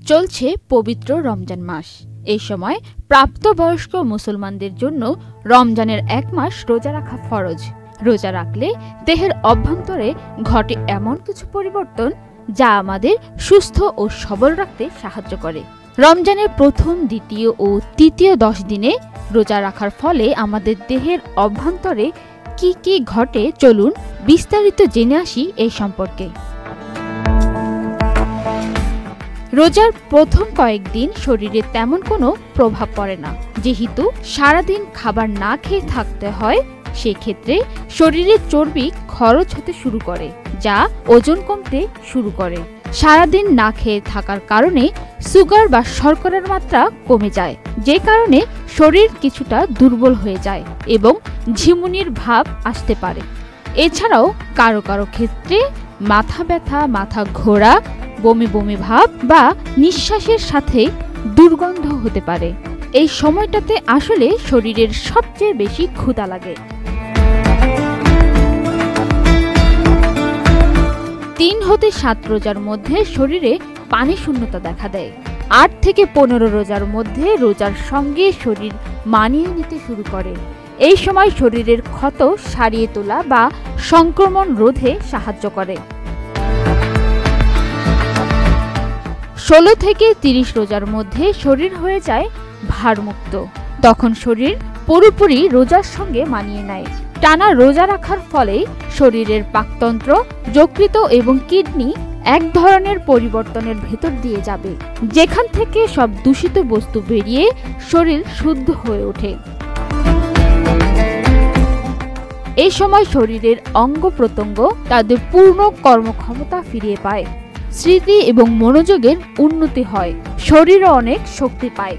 চলছে পবিত্র রমজান মাস। এই সময় প্রাপ্তবয়স্ক মুসলমানদের জন্য রমজানের এক মাস রোজা রাখা ফরজ। রোজা রাখলে দেহের অভ্যন্তরে ঘটে এমন কিছু পরিবর্তন যা আমাদের সুস্থ ও সবল রাখতে সাহায্য করে। রমজানের প্রথম, দ্বিতীয় ও তৃতীয় 10 দিনে রোজা রাখার ফলে আমাদের দেহের অভ্যন্তরে কি কি ঘটে, চলুন বিস্তারিত জেনে আসি এই সম্পর্কে। রোজার প্রথম কয়েকদিন শরীরে তেমন কোনো প্রভাব পড়ে না। যেহেতু সারাদিন খাবার না খেয়ে থাকতে হয়, সেক্ষেত্রে শরীরে চর্বি খরচ হতে শুরু করে, যা ওজন কমতে শুরু করে। সারাদিন না খেয়ে থাকার কারণে সুগার বা শর্করার মাত্রা কমে যায়, যে কারণে শরীর কিছুটা দুর্বল হয়ে যায় এবং ঝিমুনির ভাব আসতে পারে। এছাড়াও কারো কারো ক্ষেত্রে মাথা ব্যথা, মাথা ঘোরা, বমি বমি ভাব বা নিঃশ্বাসের সাথে দুর্গন্ধ হতে পারে। এই সময়টাতে আসলে শরীরের সবচেয়ে বেশি ক্ষুধা লাগে। 3 হতে 7 রোজার মধ্যে শরীরে পানি শূন্যতা দেখা দেয়। 8 থেকে 15 রোজার মধ্যে রোজার সঙ্গে শরীর মানিয়ে নিতে শুরু করে। এই সময় শরীরের ক্ষত সারিয়ে তোলা বা সংক্রমণ রোধে সাহায্য করে। 16 থেকে 30 রোজার মধ্যে শরীর হয়ে যায় ভারমুক্ত। তখন শরীর পুরোপুরি রোজার সঙ্গে মানিয়ে নেয়। টানা রোজা রাখার ফলে শরীরের পাকতন্ত্র, যকৃৎ এবং কিডনি এক ধরনের পরিবর্তনের ভেতর দিয়ে যাবে, যেখান থেকে সব দূষিত বস্তু বেরিয়ে শরীর শুদ্ধ হয়ে ওঠে। এই সময় শরীরের অঙ্গ প্রত্যঙ্গ তাদের পূর্ণ কর্মক্ষমতা ফিরিয়ে পায়, স্মৃতি এবং মনোযোগের উন্নতি হয়, শরীরও অনেক শক্তি পায়।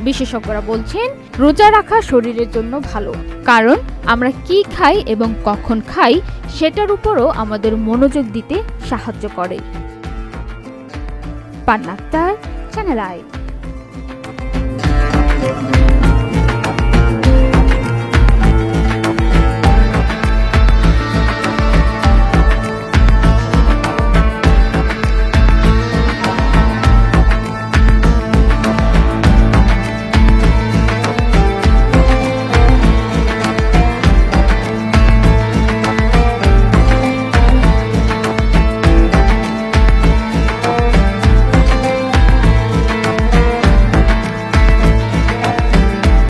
বিশেষজ্ঞরা বলছেন, রোজা রাখা শরীরের জন্য ভালো, কারণ আমরা কি খাই এবং কখন খাই সেটার উপরও আমাদের মনোযোগ দিতে সাহায্য করে। পান্না আক্তার, চ্যানেল আই।